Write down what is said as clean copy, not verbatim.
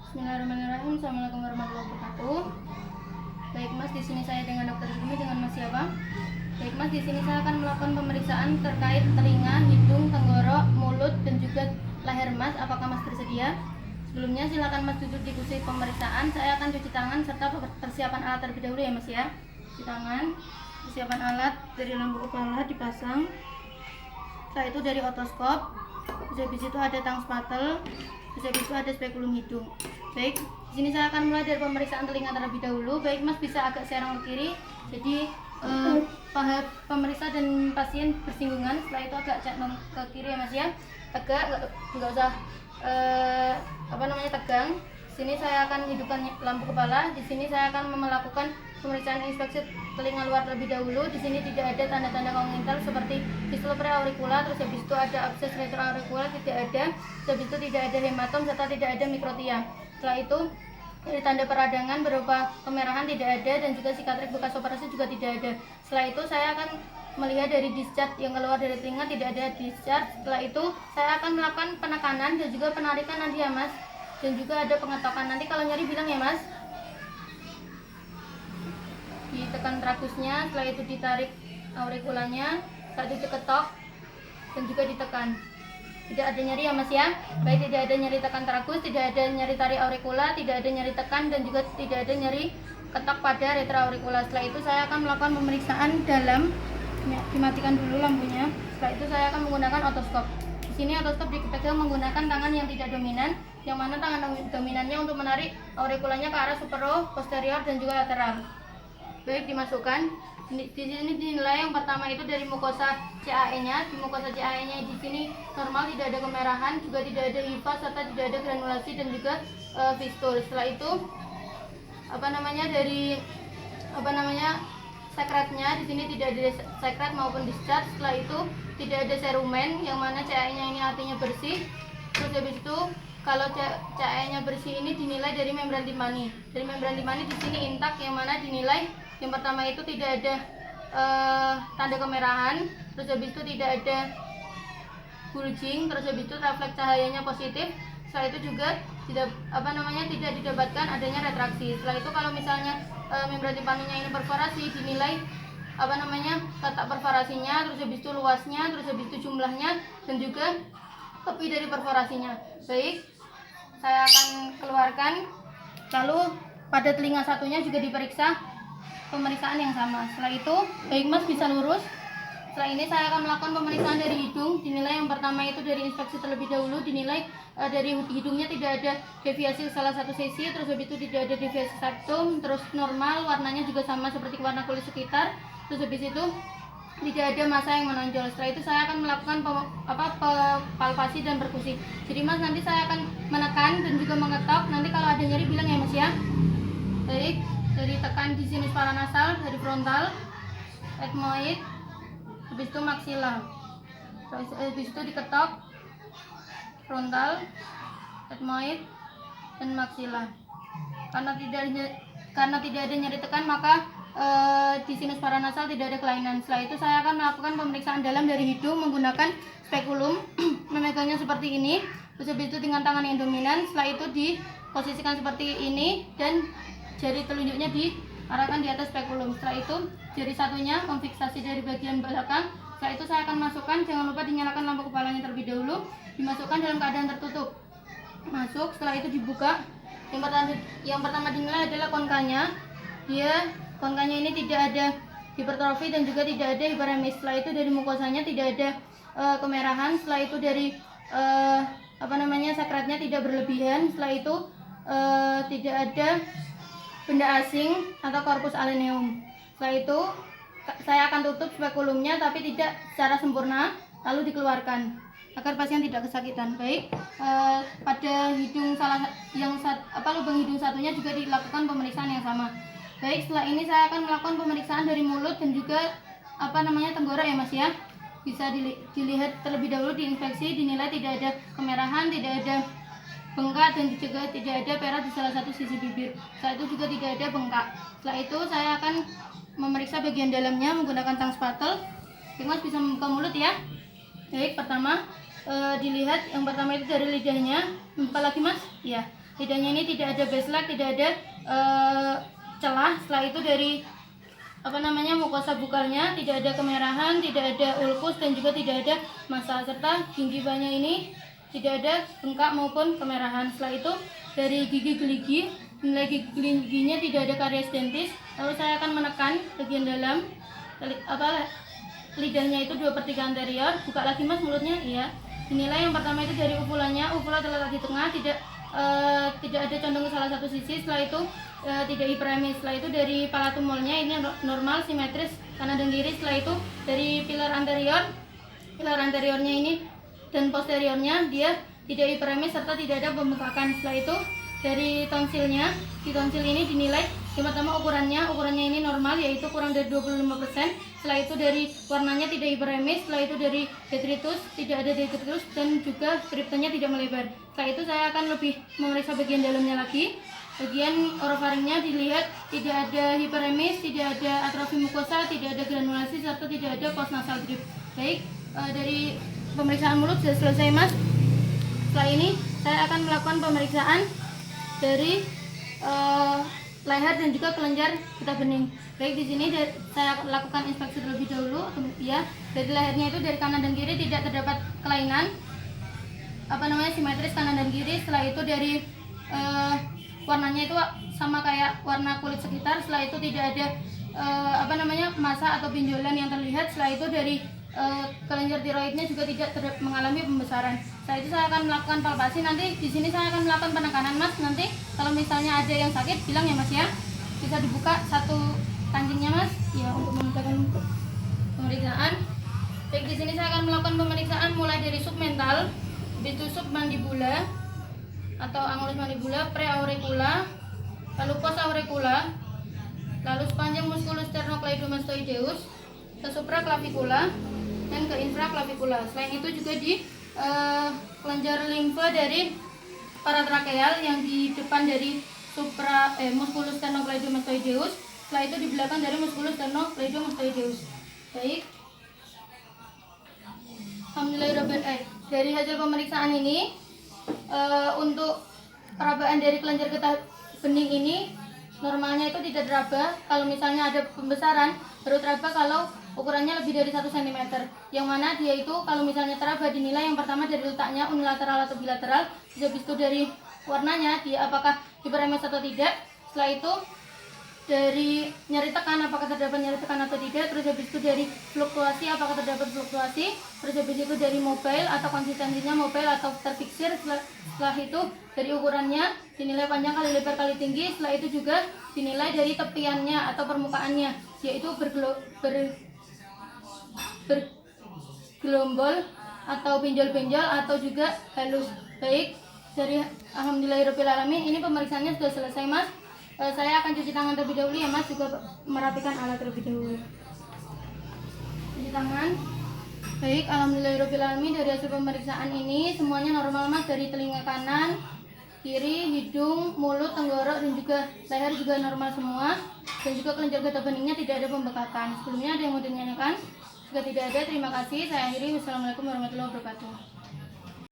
Bismillahirrahmanirrahim. Assalamualaikum warahmatullahi wabarakatuh. Baik Mas, di sini saya dengan Dokter Zumi. Dengan Mas siapa? Baik Mas, di sini saya akan melakukan pemeriksaan terkait telinga, hidung, tenggorok, mulut, dan juga leher Mas. Apakah Mas bersedia? Sebelumnya silakan Mas duduk di kursi pemeriksaan. Saya akan cuci tangan serta persiapan alat terlebih dahulu ya Mas ya. Cuci tangan, persiapan alat dari lampu kepala dipasang. Setelah itu dari otoskop. Habis itu ada tang spatel. Habis itu ada spekulum hidung. Baik, di sini saya akan mulai dari pemeriksaan telinga terlebih dahulu. Baik Mas, bisa agak serong ke kiri. Jadi paha pemeriksa dan pasien bersinggungan. Setelah itu agak condong ke kiri ya Mas ya. Tegak, nggak usah tegang. Di sini saya akan hidupkan lampu kepala. Di sini saya akan melakukan pemeriksaan inspeksi telinga luar terlebih dahulu. Di sini tidak ada tanda-tanda kongenital seperti fistula preauricula, terus habis itu ada abses retroauricula, tidak ada. Terus habis itu tidak ada hematom serta tidak ada mikrotia. Setelah itu dari tanda peradangan berupa kemerahan tidak ada, dan juga sikatrik bekas operasi juga tidak ada. Setelah itu saya akan melihat dari discharge yang keluar dari telinga, tidak ada discharge. Setelah itu saya akan melakukan penekanan dan juga penarikan nanti ya Mas, dan juga ada pengetokan. Nanti kalau nyeri bilang ya Mas. Ditekan tragusnya, setelah itu ditarik aurikulanya, setelah itu diketok dan juga ditekan. Tidak ada nyeri ya Mas ya. Baik, tidak ada nyeri tekan tragus, tidak ada nyeri tarik aurikula, tidak ada nyeri tekan, dan juga tidak ada nyeri ketok pada retroauricula. Setelah itu saya akan melakukan pemeriksaan dalam. Dimatikan dulu lampunya. Setelah itu saya akan menggunakan otoskop. Di sini otoskop dipegang menggunakan tangan yang tidak dominan, yang mana tangan dominannya untuk menarik aurikulanya ke arah supero, posterior, dan juga lateral. Baik, dimasukkan. Di sini dinilai yang pertama itu dari mukosa CAE-nya. Di mukosa CAE-nya di sini normal, tidak ada kemerahan, juga tidak ada hifa serta tidak ada granulasi dan juga fistul. Setelah itu sekretnya di sini tidak ada sekret maupun discharge. Setelah itu tidak ada serumen, yang mana CAE-nya ini artinya bersih. Terus habis itu kalau CAE-nya bersih ini dinilai dari membran timpani. Dari membran timpani di sini intak, yang mana dinilai yang pertama itu tidak ada tanda kemerahan, terus habis itu tidak ada bulging, terus habis itu refleks cahayanya positif. Setelah itu juga tidak didapatkan adanya retraksi. Setelah itu kalau misalnya membran timpaninya ini perforasi, dinilai letak perforasinya, terus habis itu luasnya, terus habis itu jumlahnya, dan juga tepi dari perforasinya. Baik, saya akan keluarkan. Lalu pada telinga satunya juga diperiksa pemeriksaan yang sama. Setelah itu, baik Mas, bisa lurus. Setelah ini saya akan melakukan pemeriksaan dari hidung. Dinilai yang pertama itu dari inspeksi terlebih dahulu, dinilai dari hidungnya tidak ada deviasi salah satu sisi, terus habis itu tidak ada deviasi septum, terus normal, warnanya juga sama seperti warna kulit sekitar, terus habis itu tidak ada massa yang menonjol. Setelah itu saya akan melakukan palpasi dan perkusi. Jadi Mas, nanti saya akan menekan dan juga mengetok. Nanti kalau ada nyeri bilang ya Mas ya. Baik, dari tekan di sinus paranasal, dari frontal, etmoid, habis itu maksila. Habis itu diketok frontal, etmoid, dan maksila. Karena tidak ada nyeri tekan, maka di sinus paranasal tidak ada kelainan. Setelah itu saya akan melakukan pemeriksaan dalam dari hidung menggunakan spekulum. Memegangnya seperti ini, terus habis itu dengan tangan yang dominan. Setelah itu diposisikan seperti ini dan jari telunjuknya diarahkan di atas spekulum. Setelah itu jari satunya memfiksasi dari bagian belakang. Setelah itu saya akan masukkan, jangan lupa dinyalakan lampu kepalanya terlebih dahulu. Dimasukkan dalam keadaan tertutup. Masuk, setelah itu dibuka. Yang pertama dinilai adalah konkanya. Konkanya ini tidak ada hipertrofi dan juga tidak ada hiperemis. Setelah itu dari mukosanya tidak ada kemerahan. Setelah itu dari sekretnya tidak berlebihan. Setelah itu tidak ada benda asing atau korpus alenium. Setelah itu saya akan tutup spekulumnya tapi tidak secara sempurna, lalu dikeluarkan agar pasien tidak kesakitan. Baik, pada hidung lubang hidung satunya juga dilakukan pemeriksaan yang sama. Baik, setelah ini saya akan melakukan pemeriksaan dari mulut dan juga tenggorok ya Mas ya. Bisa dilihat terlebih dahulu, diinspeksi, dinilai tidak ada kemerahan, tidak ada bengkak, dan juga tidak ada perat di salah satu sisi bibir. Setelah itu juga tidak ada bengkak. Setelah itu saya akan memeriksa bagian dalamnya menggunakan tang spatel. Mas bisa membuka mulut ya. Baik, pertama dilihat yang pertama itu dari lidahnya. Buka lagi Mas. Ya. lidahnya ini tidak ada beslek, tidak ada celah. Setelah itu dari mukosa bukalnya tidak ada kemerahan, tidak ada ulkus, dan juga tidak ada massa, serta ginggivannya ini tidak ada bengkak maupun kemerahan. Setelah itu dari gigi geligi, nilai gigi geliginya tidak ada karies dentis. Lalu saya akan menekan bagian dalam lidahnya itu 2/3 anterior. Buka lagi mas mulutnya, iya. Dinilai yang pertama itu dari uvulannya, uvula terletak di tengah, tidak ada condong ke salah satu sisi. Setelah itu tidak hiperemis. Setelah itu dari palatumolnya ini normal, simetris kanan dan kiri. Setelah itu dari pilar anteriornya ini dan posteriornya dia tidak hiperemis serta tidak ada pembengkakan. Setelah itu dari tonsilnya, di tonsil ini dinilai yang pertama ukurannya ini normal, yaitu kurang dari 25%. Setelah itu dari warnanya tidak hiperemis. Setelah itu dari detritus, tidak ada detritus, dan juga kriptonnya tidak melebar. Setelah itu saya akan lebih memeriksa bagian dalamnya lagi. Bagian orofaringnya dilihat tidak ada hiperemis, tidak ada atrofi mukosa, tidak ada granulasi, serta tidak ada postnasal drip. Baik, dari pemeriksaan mulut sudah selesai mas. Setelah ini saya akan melakukan pemeriksaan dari leher dan juga kelenjar getah bening. Baik, di sini saya lakukan inspeksi terlebih dahulu. Ya, dari lehernya itu dari kanan dan kiri tidak terdapat kelainan, simetris kanan dan kiri. Setelah itu dari warnanya itu sama kayak warna kulit sekitar. Setelah itu tidak ada massa atau benjolan yang terlihat. Setelah itu dari kelenjar tiroidnya juga tidak mengalami pembesaran. Setelah itu saya akan melakukan palpasi. Nanti di sini saya akan melakukan penekanan mas. Nanti kalau misalnya ada yang sakit bilang ya mas ya. Bisa dibuka satu kancingnya mas. Ya, untuk memudahkan pemeriksaan. Baik, di sini saya akan melakukan pemeriksaan mulai dari submental, itu submandibula atau angulus mandibula, preauricula, lalu posauricula, lalu sepanjang musculus sternocleidomastoideus, ke supraclavicular dan ke infraclavicular. Selain itu juga di kelenjar limfa dari paratrakeal yang di depan dari musculus sternocleidomastoideus. Setelah itu di belakang dari musculus sternocleidomastoideus. Baik. Alhamdulillah, dari hasil pemeriksaan ini untuk perabaan dari kelenjar getah bening ini normalnya itu tidak teraba. Kalau misalnya ada pembesaran baru teraba kalau ukurannya lebih dari 1 cm. Yang mana dia itu kalau misalnya teraba dinilai yang pertama dari letaknya unilateral atau bilateral, habis itu dari warnanya dia apakah hiperemis atau tidak. Setelah itu dari nyeri tekan apakah terdapat nyeri tekan atau tidak, terus habis itu dari fluktuasi apakah terdapat fluktuasi, terus habis itu dari mobile atau konsistensinya mobile atau terfiksir. Setelah itu dari ukurannya dinilai panjang kali lebar kali tinggi. Setelah itu juga dinilai dari tepiannya atau permukaannya, yaitu bergelombol atau benjol-benjol atau juga halus. Baik, dari alhamdulillahirabbil alamin ini pemeriksaannya sudah selesai mas. Saya akan cuci tangan terlebih dahulu ya mas, juga merapikan alat terlebih dahulu. Cuci tangan. Baik, alhamdulillahirabbil alamin dari hasil pemeriksaan ini semuanya normal mas, dari telinga kanan, kiri, hidung, mulut, tenggorok, dan juga leher juga normal semua. Dan juga kelenjar getah beningnya tidak ada pembekakan. Sebelumnya ada yang mau ditanyakan? Jika tidak ada, terima kasih. Saya akhiri. Wassalamualaikum warahmatullahi wabarakatuh.